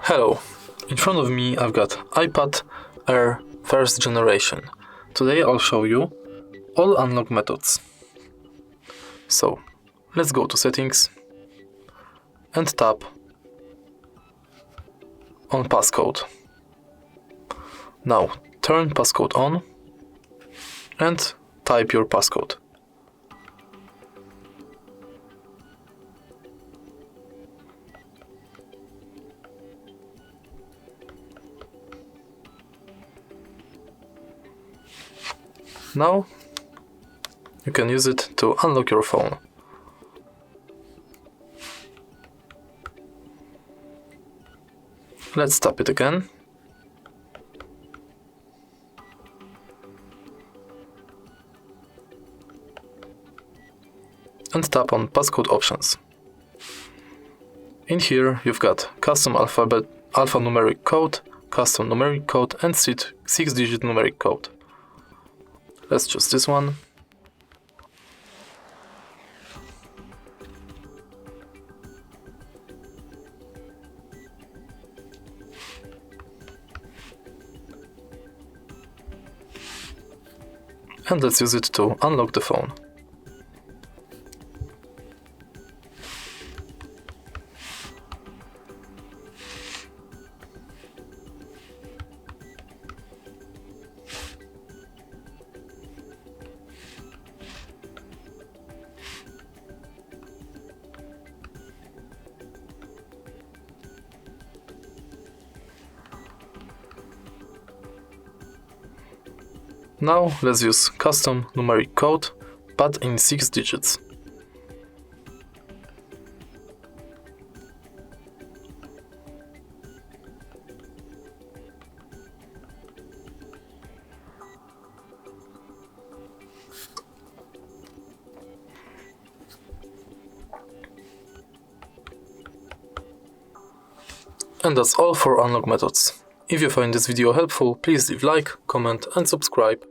Hello, in front of me I've got iPad Air first generation. Today I'll show you all unlock methods. So let's go to settings and tap on passcode. Now turn passcode on and type your passcode. Now you can use it to unlock your phone. Let's tap it again. And tap on passcode options. In here you've got custom alphanumeric code, custom numeric code and 6-digit numeric code. Let's choose this one. And let's use it to unlock the phone. Now let's use custom numeric code, but in 6 digits. And that's all for unlock methods. If you find this video helpful, please leave like, comment and subscribe.